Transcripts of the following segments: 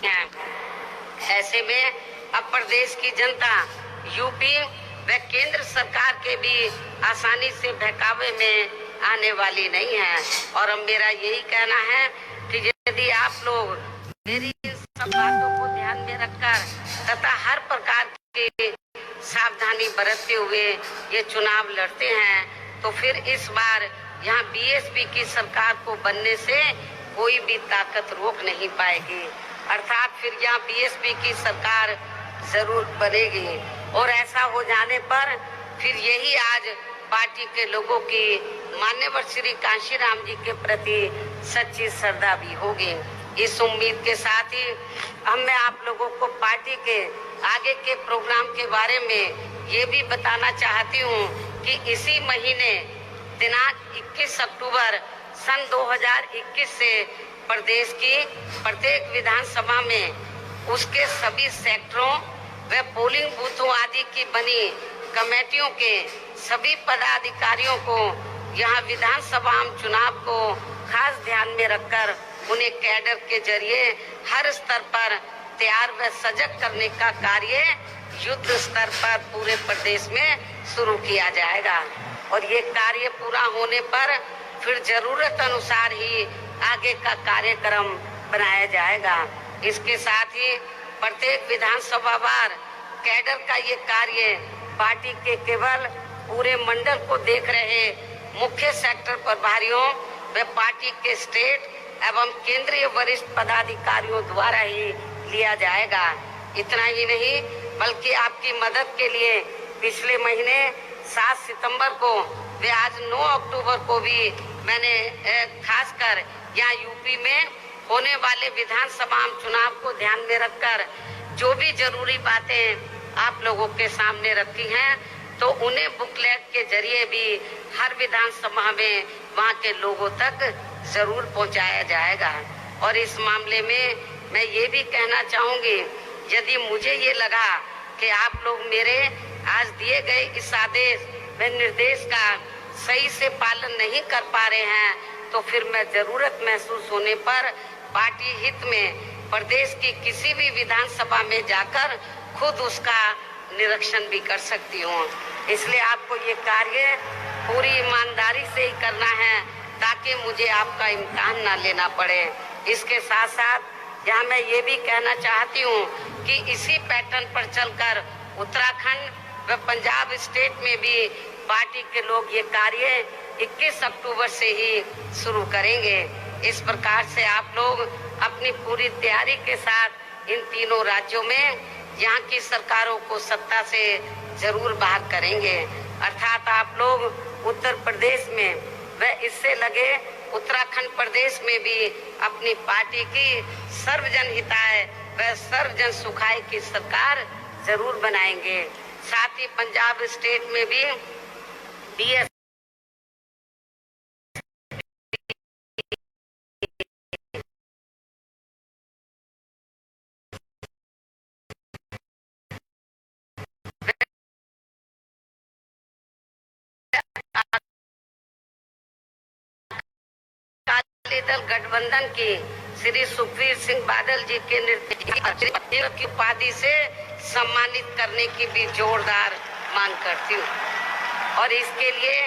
हैं। ऐसे में अब प्रदेश की जनता यूपी व केंद्र सरकार के भी आसानी से बहकावे में आने वाली नहीं है। और अब मेरा यही कहना है कि यदि आप लोग मेरी इन सब बातों को ध्यान में रखकर तथा हर प्रकार की सावधानी बरतते हुए ये चुनाव लड़ते हैं तो फिर इस बार यहाँ बीएसपी की सरकार को बनने से कोई भी ताकत रोक नहीं पाएगी। अर्थात फिर यहाँ बीएसपी की सरकार जरूर बनेगी। और ऐसा हो जाने पर फिर यही आज पार्टी के लोगों की माननीय श्री कांशीराम जी के प्रति सच्ची श्रद्धा भी होगी। इस उम्मीद के साथ ही अब मैं आप लोगों को पार्टी के आगे के प्रोग्राम के बारे में ये भी बताना चाहती हूँ कि इसी महीने दिनांक 21 अक्टूबर सन 2021 से प्रदेश की प्रत्येक विधानसभा में उसके सभी सेक्टरों व पोलिंग बूथों आदि की बनी कमेटियों के सभी पदाधिकारियों को यहाँ विधानसभा चुनाव को खास ध्यान में रखकर उन्हें कैडर के जरिए हर स्तर पर तैयार व सजग करने का कार्य युद्ध स्तर पर पूरे प्रदेश में शुरू किया जाएगा। और ये कार्य पूरा होने पर फिर जरूरत अनुसार ही आगे का कार्यक्रम बनाया जाएगा। इसके साथ ही प्रत्येक विधानसभा वार कैडर का ये कार्य पार्टी के केवल पूरे मंडल को देख रहे मुख्य सेक्टर प्रभारियों व पार्टी के स्टेट एवं केंद्रीय वरिष्ठ पदाधिकारियों द्वारा ही लिया जाएगा। इतना ही नहीं बल्कि आपकी मदद के लिए पिछले महीने 7 सितंबर को व आज 9 अक्टूबर को भी मैंने खासकर यहाँ यूपी में होने वाले विधानसभा चुनाव को ध्यान में रखकर जो भी जरूरी बातें आप लोगों के सामने रखी हैं तो उन्हें बुकलेट के जरिए भी हर विधानसभा में वहाँ के लोगों तक जरूर पहुँचाया जाएगा। और इस मामले में मैं ये भी कहना चाहूँगी, यदि मुझे ये लगा कि आप लोग मेरे आज दिए गए इस आदेश व निर्देश का सही से पालन नहीं कर पा रहे हैं तो फिर मैं जरूरत महसूस होने पर पार्टी हित में प्रदेश की किसी भी विधानसभा में जाकर खुद उसका निरीक्षण भी कर सकती हूँ। इसलिए आपको ये कार्य पूरी ईमानदारी से ही करना है ताकि मुझे आपका इम्तिहान ना लेना पड़े। इसके साथ साथ यहाँ मैं ये भी कहना चाहती हूँ कि इसी पैटर्न पर चलकर उत्तराखंड व पंजाब स्टेट में भी पार्टी के लोग ये कार्य 21 अक्टूबर से ही शुरू करेंगे। इस प्रकार से आप लोग अपनी पूरी तैयारी के साथ इन तीनों राज्यों में यहाँ की सरकारों को सत्ता से जरूर बाहर करेंगे। अर्थात आप लोग उत्तर प्रदेश में व इससे लगे उत्तराखंड प्रदेश में भी अपनी पार्टी की सर्वजन हिताय व सर्वजन सुखाय की सरकार जरूर बनाएंगे। साथ ही पंजाब स्टेट में भी बीएस दल गठबंधन की श्री सुखबीर सिंह बादल जी के नेतृत्व की उपाधि से सम्मानित करने की भी जोरदार मांग करती हूँ और इसके लिए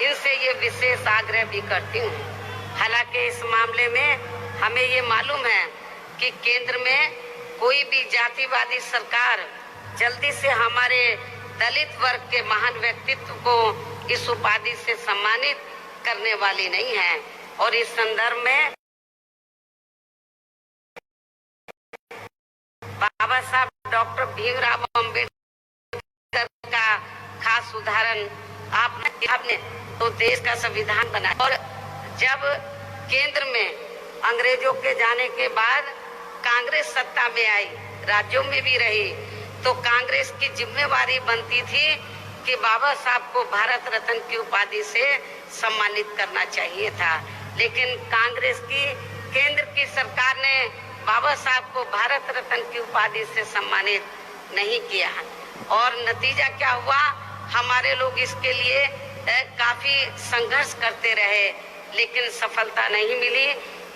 इनसे ये विशेष आग्रह भी करती हूँ। हालांकि इस मामले में हमें ये मालूम है कि केंद्र में कोई भी जातिवादी सरकार जल्दी से हमारे दलित वर्ग के महान व्यक्तित्व को इस उपाधि से सम्मानित करने वाली नहीं है। और इस संदर्भ में बाबा साहब डॉक्टर भीमराव अम्बेडकर का खास उदाहरण आपने तो देश का संविधान बनाया। और जब केंद्र में अंग्रेजों के जाने के बाद कांग्रेस सत्ता में आई, राज्यों में भी रही, तो कांग्रेस की जिम्मेवारी बनती थी कि बाबा साहब को भारत रत्न की उपाधि से सम्मानित करना चाहिए था। लेकिन कांग्रेस की केंद्र की सरकार ने बाबा साहब को भारत रत्न की उपाधि से सम्मानित नहीं किया और नतीजा क्या हुआ, हमारे लोग इसके लिए काफी संघर्ष करते रहे लेकिन सफलता नहीं मिली।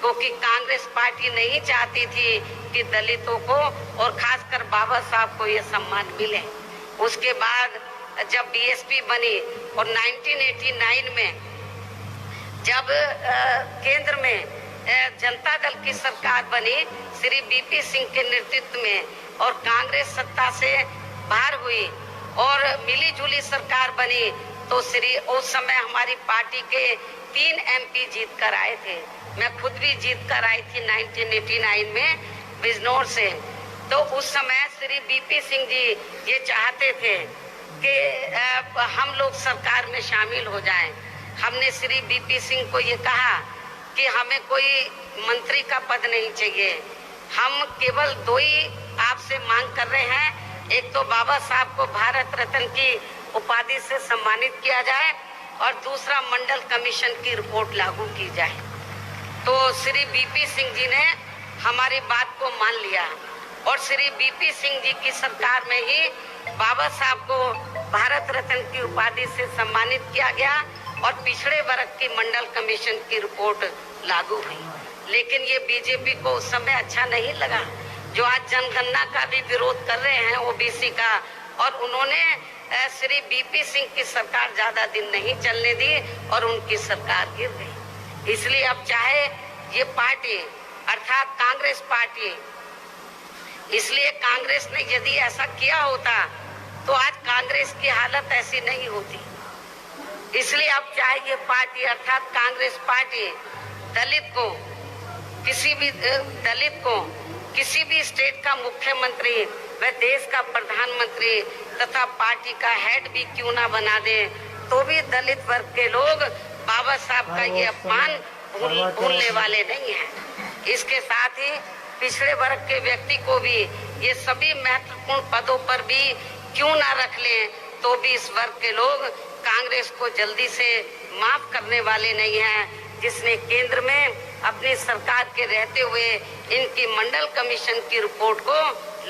क्योंकि कांग्रेस पार्टी नहीं चाहती थी कि दलितों को और खासकर बाबा साहब को ये सम्मान मिले। उसके बाद जब बीएसपी बनी और 1989 में जब केंद्र में जनता दल की सरकार बनी श्री बीपी सिंह के नेतृत्व में और कांग्रेस सत्ता से बाहर हुई और मिली जुली सरकार बनी, तो उस समय हमारी पार्टी के 3 एमपी जीत कर आए थे। मैं खुद भी जीत कर आई थी 1989 में बिजनौर से। तो उस समय श्री बीपी सिंह जी ये चाहते थे कि हम लोग सरकार में शामिल हो जाएं। हमने श्री बीपी सिंह को ये कहा कि हमें कोई मंत्री का पद नहीं चाहिए, हम केवल 2 ही आपसे मांग कर रहे हैं। एक तो बाबा साहब को भारत रत्न की उपाधि से सम्मानित किया जाए और दूसरा मंडल कमीशन की रिपोर्ट लागू की जाए। तो श्री बीपी सिंह जी ने हमारी बात को मान लिया और श्री बीपी सिंह जी की सरकार में ही बाबा साहब को भारत रत्न की उपाधि से सम्मानित किया गया और पिछड़े वर्ग की मंडल कमीशन की रिपोर्ट लागू हुई। लेकिन ये बीजेपी को उस समय अच्छा नहीं लगा, जो आज जनगणना का भी विरोध कर रहे हैं ओबीसी का, और उन्होंने श्री बीपी सिंह की सरकार ज्यादा दिन नहीं चलने दी और उनकी सरकार गिर गई। इसलिए अब चाहे ये पार्टी अर्थात कांग्रेस पार्टी, इसलिए कांग्रेस ने यदि ऐसा किया होता तो आज कांग्रेस की हालत ऐसी नहीं होती। इसलिए अब चाहे ये पार्टी अर्थात कांग्रेस पार्टी दलित को किसी भी स्टेट का मुख्यमंत्री व देश का प्रधानमंत्री तथा पार्टी का हेड भी क्यों ना बना दे, तो भी दलित वर्ग के लोग बाबा साहब का ये अपमान भूलने वाले नहीं हैं। इसके साथ ही पिछड़े वर्ग के व्यक्ति को भी ये सभी महत्वपूर्ण पदों पर भी क्यों ना रख लें, तो भी इस वर्ग के लोग कांग्रेस को जल्दी से माफ करने वाले नहीं हैं, जिसने केंद्र में अपनी सरकार के रहते हुए इनकी मंडल कमीशन की रिपोर्ट को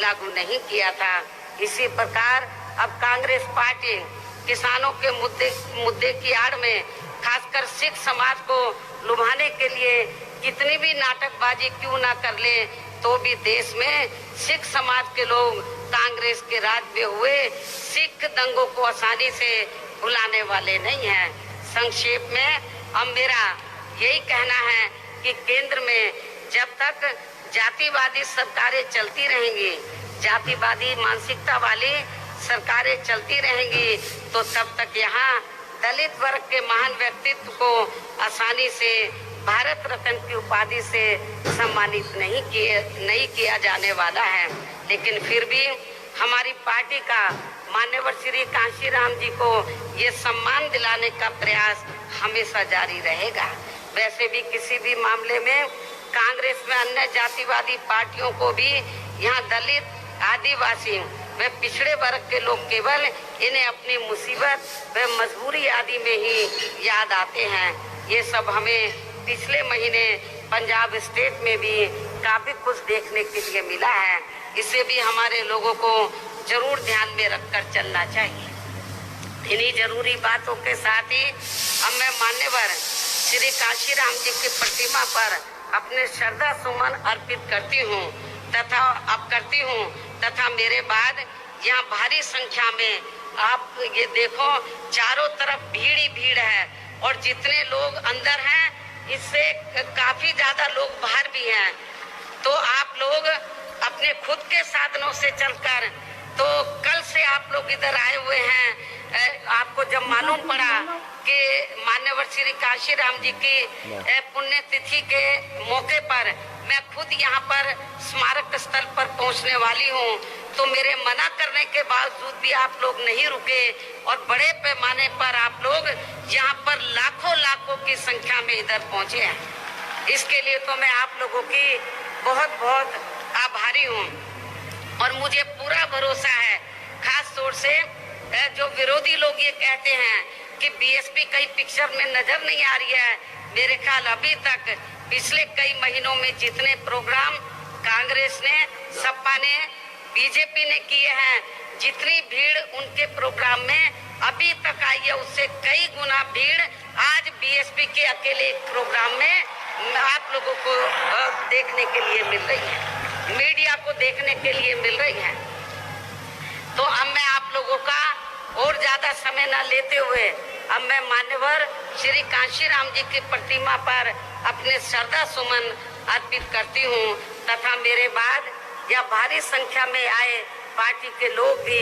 लागू नहीं किया था। इसी प्रकार अब कांग्रेस पार्टी किसानों के मुद्दे की आड़ में खासकर सिख समाज को लुभाने के लिए कितनी भी नाटकबाजी क्यों ना कर ले, तो भी देश में सिख समाज के लोग कांग्रेस के राज में हुए सिख दंगों को आसानी से भुलाने वाले नहीं हैं। संक्षेप में अब मेरा यही कहना है कि केंद्र में जब तक जातिवादी सरकारें चलती रहेंगी, जातिवादी मानसिकता वाली सरकारें चलती रहेंगी, तो तब तक यहाँ दलित वर्ग के महान व्यक्तित्व को आसानी से भारत रत्न की उपाधि से सम्मानित नहीं किया जाने वाला है। लेकिन फिर भी हमारी पार्टी का मान्यवर श्री कांशीराम जी को ये सम्मान दिलाने का प्रयास हमेशा जारी रहेगा। वैसे भी किसी भी मामले में कांग्रेस में अन्य जातिवादी पार्टियों को भी यहाँ दलित, आदिवासी व पिछड़े वर्ग के लोग केवल इन्हें अपनी मुसीबत व मजबूरी आदि में ही याद आते हैं। ये सब हमें पिछले महीने पंजाब स्टेट में भी काफी कुछ देखने के लिए मिला है। इसे भी हमारे लोगों को जरूर ध्यान में रखकर चलना चाहिए। इन्हीं जरूरी बातों के साथ ही अब मैं मान्यवर श्री कांशीराम जी की प्रतिमा पर अपने श्रद्धा सुमन अर्पित करती हूँ तथा मेरे बाद यहाँ भारी संख्या में आप ये देखो चारों तरफ भीड़ ही भीड़ है और जितने लोग अंदर हैं इससे काफी ज्यादा लोग बाहर भी हैं। तो आप लोग अपने खुद के साधनों से चलकर, तो कल से आप लोग इधर आए हुए हैं। आपको जब मालूम पड़ा कि मान्यवर श्री कांशीराम जी की पुण्यतिथि के मौके पर मैं खुद यहाँ पर स्मारक स्थल पर पहुँचने वाली हूँ, तो मेरे मना करने के बावजूद भी आप लोग नहीं रुके और बड़े पैमाने पर आप लोग यहाँ पर लाखों की संख्या में इधर पहुँचे हैं। इसके लिए तो मैं आप लोगों की बहुत बहुत आभारी हूँ और मुझे पूरा भरोसा है। खास तौर से जो विरोधी लोग ये कहते हैं कि बीएसपी कहीं पिक्चर में नजर नहीं आ रही है, मेरे ख्याल अभी तक पिछले कई महीनों में जितने प्रोग्राम कांग्रेस ने, सपा ने, बीजेपी ने किए हैं, जितनी भीड़ उनके प्रोग्राम में अभी तक आई है उससे कई गुना भीड़ आज बीएसपी के अकेले प्रोग्राम में आप लोगों को देखने के लिए मिल रही है, मीडिया को देखने के लिए मिल रही है। तो अब मैं आप लोगों का और ज्यादा समय न लेते हुए अब मैं मान्यवर श्री कांशीराम जी की प्रतिमा पर अपने श्रद्धा सुमन अर्पित करती हूँ तथा मेरे बाद यह भारी संख्या में आए पार्टी के लोग भी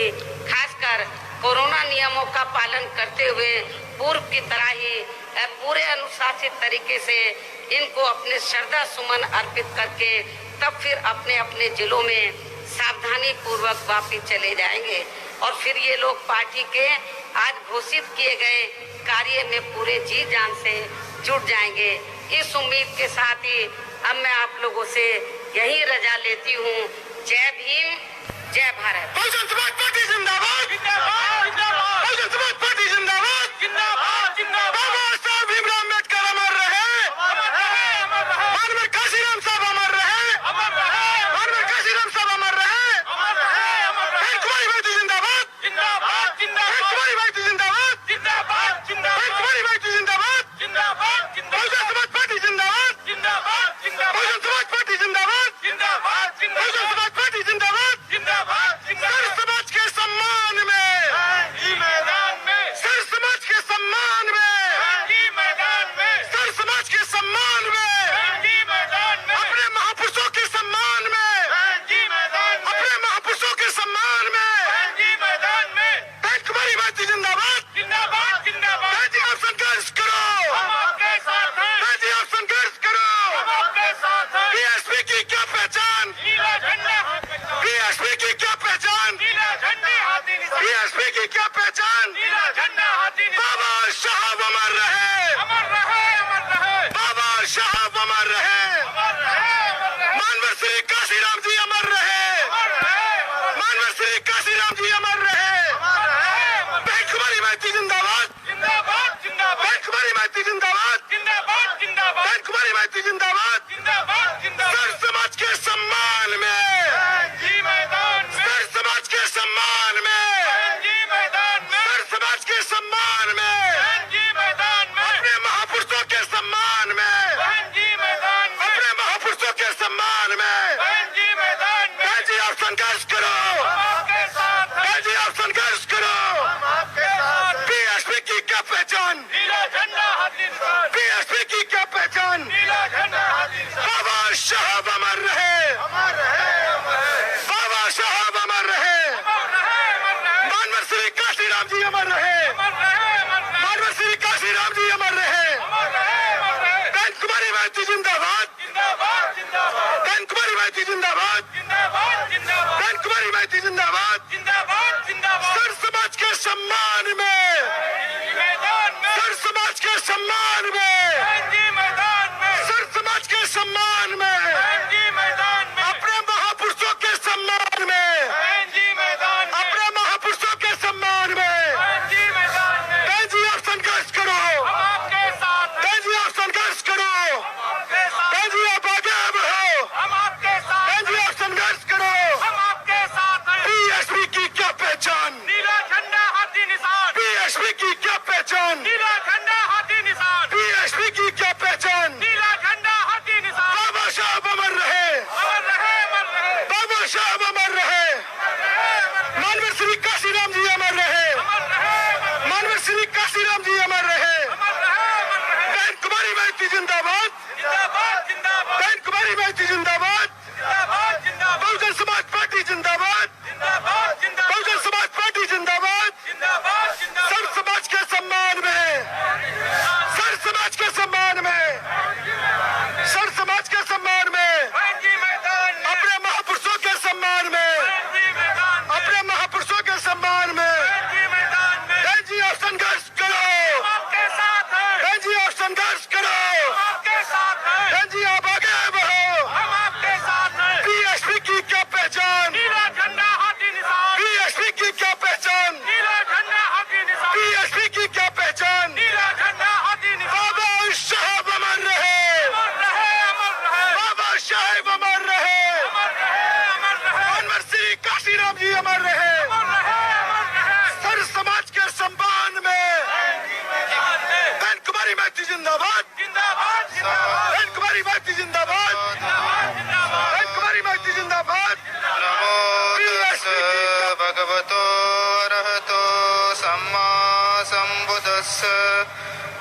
खासकर कोरोना नियमों का पालन करते हुए पूर्व की तरह ही पूरे अनुशासित तरीके से इनको अपने श्रद्धा सुमन अर्पित करके तब फिर अपने अपने जिलों में सावधानी पूर्वक वापिस चले जाएंगे और फिर ये लोग पार्टी के आज घोषित किए गए कार्य में पूरे जी जान से जुट जाएंगे। इस उम्मीद के साथ ही अब मैं आप लोगों से यही रजा लेती हूँ। जय भीम, जय भारत। बहुजन समाज पार्टी जिंदाबाद, जिंदाबाद, जिंदाबाद। बहुजन समाज पार्टी जिंदाबाद, जिंदाबाद, जिंदाबाद। बाबा साहब भीमराव अम्बेडकर अमर रहे, अमर रहे, अमर रहे। माननीय काशीराम साहब अमर रहे, अमर रहे। माननीय काशीराम साहब अमर रहे, अमर रहे, अमर रहे। कुमारी भाई जिंदाबाद, जिंदाबाद, जिंदाबाद। कुमारी भाई जिंदाबाद, जिंदाबाद, जिंदाबाद। कुमारी भाई जिंदाबाद, जिंदाबाद, जिंदाबाद। बहुजन समाज पार्टी जिंदाबाद, जिंदाबाद, जिंदाबाद। बहुजन समाज पार्टी जिंदाबाद, जिंदाबाद, जिंदाबाद। बहुजन समाज पार्टी जिंदाबाद, जिंदाबाद, जिंदाबाद। सर समाज के सम्मान में मैदान में, सर समाज के सम्मान में मैदान में, सर समाज के सम्मान में मैदान में, अपने महापुरुषों के सम्मान में मैदान में, अपने महापुरुषों के सम्मान में मैदान में। कुमारी भाई जिंदाबाद, जिंदाबाद, जिंदाबाद। जी आप संघर्ष करो, हम आपके साथ हैं। जी आप संघर्ष करो, हम आपके साथ हैं। बीएसपी की क्या पहचान? नीला झंडा। बीएसपी की क्या पहचान? नीला झंडे हाथी निशान। बीएसपी की क्या पहचान? नीला झंडा हाथी निशान। बाबा साहब अमर रहे, अमर रहे, अमर रहे। बाबा साहब अमर रहे, अमर रहे, अमर रहे। मानवर श्री काशीराम जी अमर रहे, अमर रहे। मानवर श्री काशीराम जी अमर रहे, अमर रहे। कुमारी भाई जिंदाबाद, जिंदाबाद, जिंदाबाद। कुमारी भाई जिंदाबाद, जिंदाबाद, जिंदाबाद। कुमारी भाई जिंदाबाद, जिंदाबाद, जिंदाबाद। सर समाज के सम्मान में मैदान में, सर समाज के सम्मान में मैदान में, सर समाज के सम्मान में मैदान में, अपने महापुरुषों के सम्मान में मैदान में, अपने महापुरुषों के सम्मान में मैदान में। जी आप संघर्ष करो, हम आपके साथ हैं। जी आप संघर्ष करो, हम आपके साथ। बीएसपी की क्या पहचान? नीला झंडा हाथी निशान। बीएसपी की क्या पहचान? नीला झंडा हाथी निशान। बाबा साहब अमर रहे, अमर रहे, अमर रहे। बाबा साहब अमर रहे, अमर रहे, अमर रहे। मानवर श्री काशीराम जी अमर रहे, अमर रहे, अमर रहे। मानवर श्री काशीराम जी अमर रहे, अमर रहे, अमर रहे। कुमारी भाई जिंदाबाद, जिंदाबाद, जिंदाबाद। कुमारी भाई जिंदाबाद, जिंदाबाद, जिंदाबाद। कुमारी भाई जिंदाबाद, जिंदाबाद, जिंदाबाद। सर समाज के सम्मान में मैदान में, सर समाज के सम्मान में मैदान में, सर समाज के सम्मान में मैदान में, अपने महापुरुषों के सम्मान में मैदान में, अपने महापुरुषों के सम्मान में मैदान में। जी आप संघर्ष करो, हम आपके साथ हैं। जी आप संघर्ष करो, हम आपके साथ हैं। जी आप आगे बढ़ो, हम आपके साथ हैं। जी आप संघर्ष जिंदाबाद, कुमारी माइती जिंदाबाद। नमो तस् भगवतो अरहतो सम्मा सम्बुद्धस्स।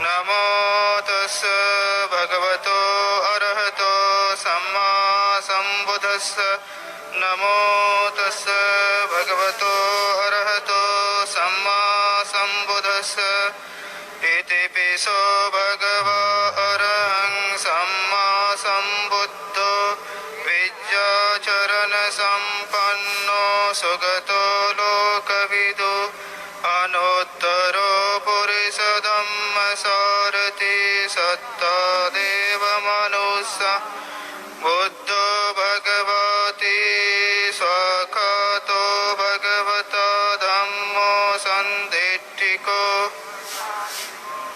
नमो तस् भगवतो अरहतो सम्मा सम्बुद्धस्स। नमो तस् भगवतो अरहतो सम्मा सम्बुद्धस्स। इति पिसो भगवा अरहं सम्मा सम्बुद्धो विद्याचरण संपन्नो सुगतो लोकविदो अनोत्तरो पुरुषधम्म सारथि सत्ता देव मनुष्य बुद्धो भगवती स्वाखातो भगवता धम्मो संदिट्ठिको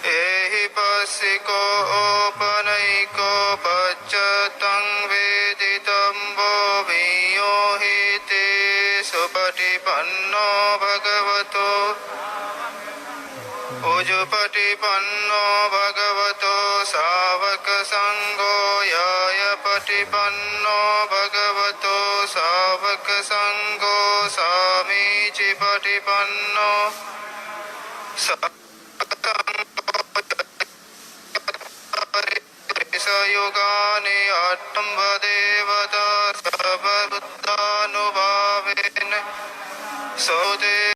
एहि पस्सिको ओपनैको पच्चतं वेदितं वो वियो हि ते सुपटिपन्नो भगवतो उजुपटिपन्नो भगवतो सावक संगो याय पटिपन्नो भगवतो सावक संगो सामीचि पटिपन्नो युगानि अट्टम्भ देवता सर्वबुद्धानुभावेन सौदे